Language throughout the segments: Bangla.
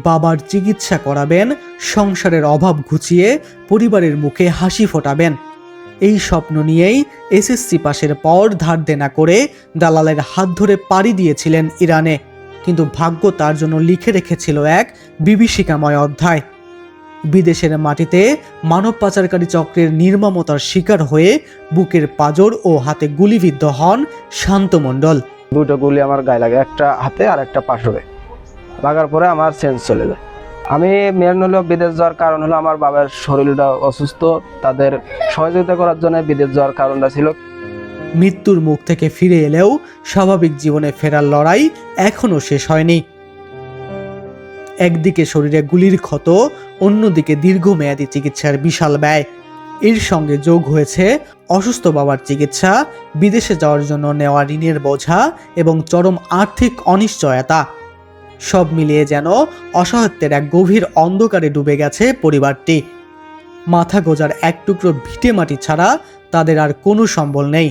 বাবার চিকিৎসা করাবেন, সংসারের অভাব ঘুচিয়ে পরিবারের মুখে হাসি ফোটাবেন। এই স্বপ্ন নিয়েই এসএসসি পাশের পর ধার দেনা করে দালালের হাত ধরে পাড়ি দিয়েছিলেন ইরানে। কিন্তু ভাগ্য তার জন্য লিখে রেখেছিল এক বিভীষিকাময় অধ্যায়। বিদেশের মাটিতে মানব পাচারকারী চক্রের নির্মমতার শিকার হয়ে বুকের পাঁজর ও হাতে গুলিবিদ্ধ হন শান্ত মণ্ডল। দুটো গুলি আমার গায়ে লাগে, একটা হাতে আর একটা পাঁজরে লাগার পরে আমার সেন্স চলে যায়। আমি মেন হলো বিদেশ যাওয়ার কারণ হলো আমার বাবার শরীরটা অসুস্থ, তাদের সহযোগিতা করার জন্য বিদেশ যাওয়ার কারণটা ছিল। মৃত্যুর মুখ থেকে ফিরে এলেও স্বাভাবিক জীবনে ফেরার লড়াই এখনো শেষ হয়নি। একদিকে শরীরে গুলির ক্ষত, অন্যদিকে দীর্ঘমেয়াদী চিকিৎসার বিশাল ব্যয়। এর সঙ্গে যোগ হয়েছে অসুস্থ বাবার চিকিৎসা, বিদেশে যাওয়ার জন্য নেওয়া ঋণের বোঝা এবং চরম আর্থিক অনিশ্চয়তা। সব মিলিয়ে যেন অসহায়ত্বের এক গভীর অন্ধকারে ডুবে গেছে পরিবারটি। মাথা গোজার এক টুকরো ভিটে মাটি ছাড়া তাদের আর কোনো সম্বল নেই।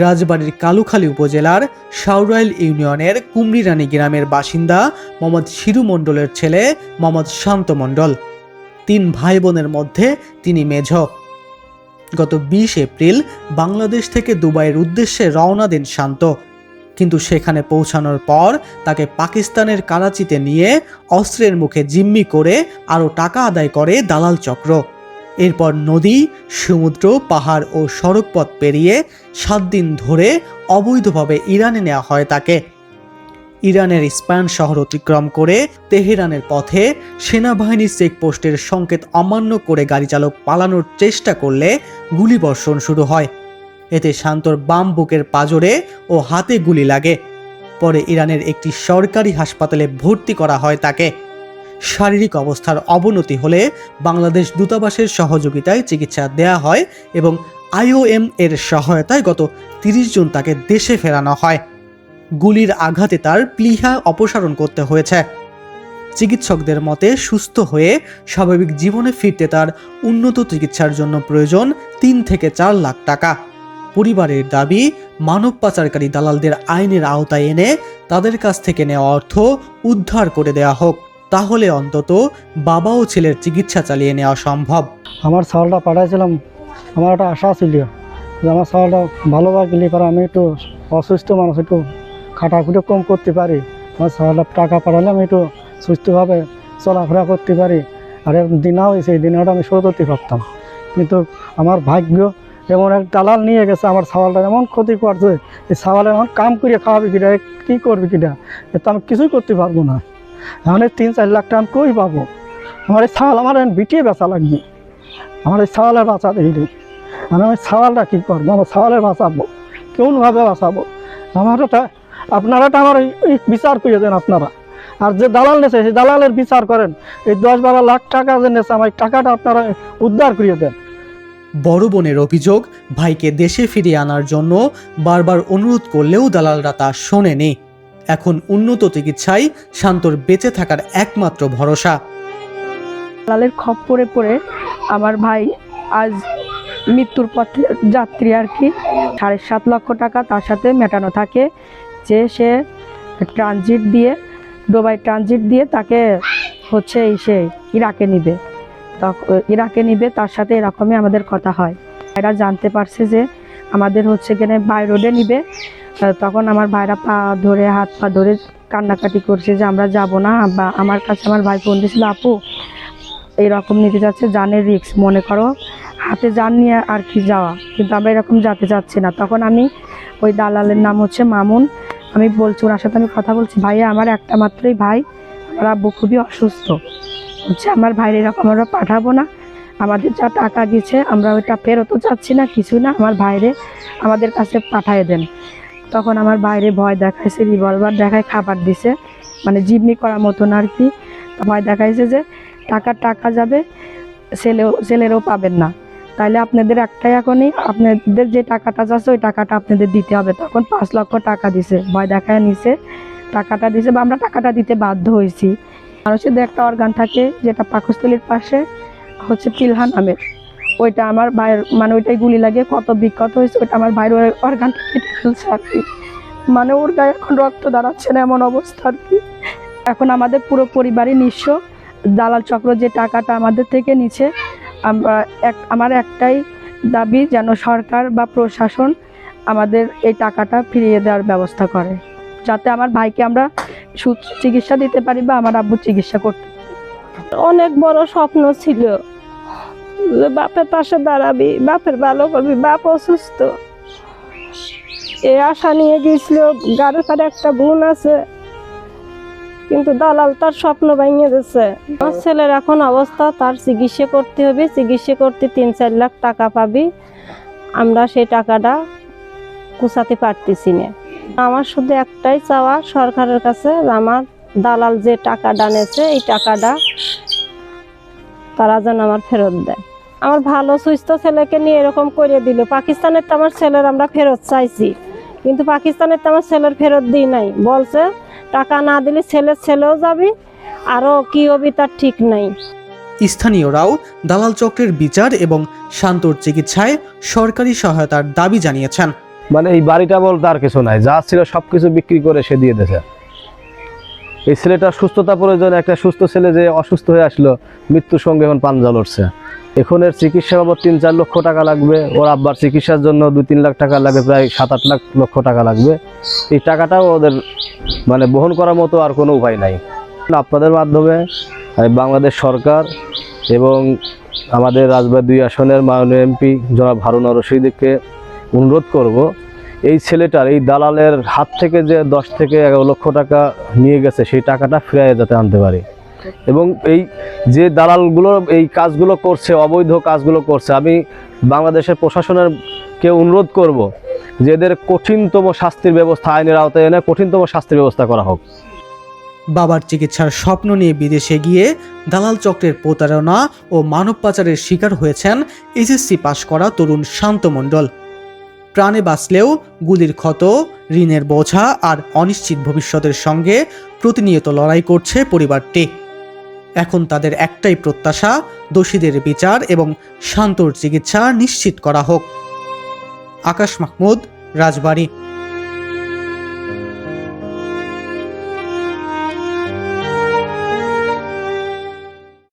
রাজবাড়ীর কালুখালী উপজেলার সাউরাইল ইউনিয়নের কুমরিরানী গ্রামের বাসিন্দা মোহাম্মদ শিরু মণ্ডলের ছেলে মোহাম্মদ শান্ত মণ্ডল। 3 ভাই বোনের মধ্যে তিনি মেঝ। গত 20 এপ্রিল বাংলাদেশ থেকে দুবাইয়ের উদ্দেশ্যে রওনা দেন শান্ত। কিন্তু সেখানে পৌঁছানোর পর তাকে পাকিস্তানের করাচিতে নিয়ে অস্ত্রের মুখে জিম্মি করে আরও টাকা আদায় করে দালাল চক্র। এরপর নদী, সমুদ্র, পাহাড় ও সড়কপথ পেরিয়ে 7 দিন ধরে অবৈধভাবে ইরানে নেওয়া হয় তাকে। ইরানের ইস্পাহান শহর অতিক্রম করে তেহরানের পথে সেনাবাহিনীর চেকপোস্টের সংকেত অমান্য করে গাড়ি চালক পালানোর চেষ্টা করলে গুলিবর্ষণ শুরু হয়। এতে শান্তর বাম বুকের পাঁজরে ও হাতে গুলি লাগে। পরে ইরানের একটি সরকারি হাসপাতালে ভর্তি করা হয় তাকে। শারীরিক অবস্থার অবনতি হলে বাংলাদেশ দূতাবাসের সহযোগিতায় চিকিৎসা দেয়া হয় এবং IOM এর সহায়তায় গত 30 জুন তাকে দেশে ফেরানো হয়। গুলির আঘাতে তার প্লীহা অপসারণ করতে হয়েছে। চিকিৎসকদের মতে সুস্থ হয়ে স্বাভাবিক জীবনে ফিরতে তার উন্নত চিকিৎসার জন্য প্রয়োজন 3 থেকে 4 লাখ টাকা। পরিবারের দাবি, মানব পাচারকারী দালালদের আইনের আওতায় এনে তাদের কাছ থেকে নেওয়া অর্থ উদ্ধার করে দেওয়া হোক, তাহলে অন্তত বাবা ও ছেলের চিকিৎসা চালিয়ে নেওয়া সম্ভব। আমার চাউলটা পাঠাইছিলাম, আমার একটা আশা ছিল যে আমার চাউলটা ভালোভাবে গেলে পারে আমি একটু অসুস্থ মানুষ, একটু খাটাখুটো কম করতে পারি। আমার চাউলটা টাকা পাঠালে আমি একটু সুস্থভাবে চলাফেরা করতে পারি। আর দিনাও সেই দিনটা আমি শোধ করতে পারতাম। কিন্তু আমার ভাগ্য এমন এক দালাল নিয়ে গেছে, আমার চাউলটা এমন ক্ষতি করছে। এই চাউল এমন কাম করে খাওয়াবি কিনা, কী করবি কিনা, এ তো আমি কিছুই করতে পারবো না। এখন 3-4 লাখ টাকা আমি কই পাবো? আমার এই চাউল আমার বিটিয়ে বেচা লাগবে। আমার এই চাউলের বাঁচা দেখি আমি চাউলটা কী করবো? আমার চাউলের বাঁচাবো কেমনভাবে বাঁচাবো? আপনারা আমার এই বিচার করে দেন আপনারা। আর যে দালাল নেছে সেই দালালের বিচার করেন। এই 10-12 লাখ টাকা যে নেছে আমার টাকাটা আপনারা উদ্ধার করিয়ে দেন। বড় বোনের অভিযোগ, ভাইকে দেশে ফিরিয়ে আনার জন্য বারবার অনুরোধ করলেও দালালরা তা শোনেনি। এখন উন্নত চিকিৎসায় শান্তর বেঁচে থাকার একমাত্র ভরসা। দালালের খপ্পরে পড়ে আমার ভাই আজ মৃত্যুর পথে যাত্রী আর কি। 7.5 লক্ষ টাকা তার সাথে মেটানো থাকে যে সে ট্রানজিট দিয়ে, দুবাই ট্রানজিট দিয়ে তাকে হচ্ছে সে ইরাকে নিবে। ইরাকে নিবে, তার সাথে এরকমই আমাদের কথা হয়। এরা জানতে পারছে যে আমাদের হচ্ছে এখানে বাই রোডে নিবে। তখন আমার ভাইরা পা ধরে, হাত পা ধরে কান্নাকাটি করছে যে আমরা যাব না। বা আমার কাছে আমার ভাই ফোন দিয়েছিল, আপু এইরকম নিতে যাচ্ছে, জানের রিস্ক, মনে করো হাতে জান নিয়ে আর কি যাওয়া, কিন্তু আমরা এরকম যেতে চাচ্ছি না। তখন আমি ওই দালালের নাম হচ্ছে মামুন, আমি বলছি, ওনার সাথে আমি কথা বলছি, ভাইয়া আমার একটা মাত্রই ভাই, আমার আব্বু খুবই অসুস্থ হচ্ছে, আমার ভাইয়ের এরকম আমরা পাঠাবো না। আমাদের যা টাকা দিচ্ছে আমরা ওইটা ফেরতও চাচ্ছি না, কিছু না, আমার ভাইরে আমাদের কাছে পাঠিয়ে দেন। তখন আমার বাইরে ভয় দেখাইছে, রিভলভার দেখায়, খাবার দিছে, মানে জিম্মি করার মতন আর কি। ভয় দেখাইছে যে টাকা যাবে, ছেলেরও পাবেন না, তাইলে আপনাদের একটাই এখনই আপনাদের যে টাকাটা যাচ্ছে ওই টাকাটা আপনাদের দিতে হবে। তখন 5 লক্ষ টাকা দিছে, ভয় দেখায় নিছে, টাকাটা দিছে, বা আমরা টাকাটা দিতে বাধ্য হয়েছি। মানুষের একটা অর্গান থাকে যেটা পাকস্থলীর পাশে হচ্ছে পিলহা নামের, ওইটা আমার ভাইয়ের, মানে ওইটাই গুলি লাগে কত বিক্ষত হয়েছে, ওইটা আমার ভাইয়ের অর্গানটা কেটে ফেলছে আর কি। মানে ওর গায়ে এখন রক্ত দাঁড়াচ্ছে না, এমন অবস্থা আর কি। এখন আমাদের পুরো পরিবারই নিঃস্ব। দালাল চক্র যে টাকাটা আমাদের থেকে নিচ্ছে, আমার একটাই দাবি যেন সরকার বা প্রশাসন আমাদের এই টাকাটা ফিরিয়ে দেওয়ার ব্যবস্থা করে, যাতে আমার ভাইকে আমরা চিকিৎসা দিতে পারি বা আমার আব্বু চিকিৎসা করতে। অনেক বড় স্বপ্ন ছিল যে বাপের পাশে দাঁড়াবি, বাপের ভালো করবি, বাপ অসুস্থ, এই আশা নিয়ে গিয়েছিল। গাড়ির পারে একটা বোন আছে, কিন্তু দালাল তার স্বপ্ন ভেঙে দিচ্ছে। আমার ছেলের এখন অবস্থা, তার চিকিৎসা করতে হবে, চিকিৎসা করতে 3-4 লাখ টাকা পাবি, আমরা সেই টাকাটা কুচাতে পারতেছি না। আমার শুধু একটাই চাওয়া সরকারের কাছে, আমার দালাল যে টাকাটা নেছে এই টাকাটা তারা যেন আমার ফেরত দেয়। আমার ভালো সুস্থ ছেলেকে নিয়ে এরকম করে দিল। পাকিস্তানের তো আমার ছেলের আমরা ফেরত চাইছি, কিন্তু পাকিস্তানের তো আমার ছেলের ফেরত দিই নাই, বলছে টাকা না দিলে ছেলেও যাবি, আরও কি হবি তার ঠিক নাই। স্থানীয়রাও দালাল চক্রের বিচার এবং শান্তর চিকিৎসায় সরকারি সহায়তার দাবি জানিয়েছেন। মানে এই বাড়িটা বলতে আর কিছু নাই, যা ছিল সবকিছু বিক্রি করে সে দিয়ে দিয়েছে। এই ছেলেটার সুস্থতা প্রয়োজন, একটা সুস্থ ছেলে যে অসুস্থ হয়ে আসলো, মৃত্যুর সঙ্গে এখন পাঞ্জা লড়ছে। এখন এর চিকিৎসা বাবদ 3-4 লক্ষ টাকা লাগবে, ওর আব্বার চিকিৎসার জন্য 2-3 লাখ টাকা লাগে, প্রায় 7-8 লক্ষ টাকা লাগবে। এই টাকাটাও ওদের মানে বহন করার মতো আর কোনো উপায় নাই। আপনাদের মাধ্যমে বাংলাদেশ সরকার এবং আমাদের রাজবাড়ী 2 আসনের মাননীয় এমপি জনাব হারুন রশিদকে অনুরোধ করব, এই ছেলেটার এই দালালের হাত থেকে যে 10 থেকে 11 লক্ষ টাকা নিয়ে গেছে সেই টাকাটা ফিরিয়ে যাতে আনতে পারি। এবং এই যে দালালগুলো এই কাজগুলো করছে, অবৈধ কাজগুলো করছে, আমি বাংলাদেশের প্রশাসনের কে অনুরোধ করব যে এদের কঠিনতম শাস্তির ব্যবস্থা, আইনের আওতায় এনে কঠিনতম শাস্তির ব্যবস্থা করা হোক। বাবার চিকিৎসার স্বপ্ন নিয়ে বিদেশে গিয়ে দালাল চক্রের প্রতারণা ও মানব পাচারের শিকার হয়েছেন এইচএসসি পাশ করা তরুণ শান্ত মণ্ডল। প্রাণে বাঁচলেও গুলির ক্ষত, ঋণের বোঝা আর অনিশ্চিত ভবিষ্যতের সঙ্গে প্রতিনিয়ত লড়াই করছে পরিবারটি। এখন তাদের একটাই প্রত্যাশা, দোষীদের বিচার এবং শান্তর চিকিৎসা নিশ্চিত করা হোক। আকাশ মাহমুদ, রাজবাড়ী।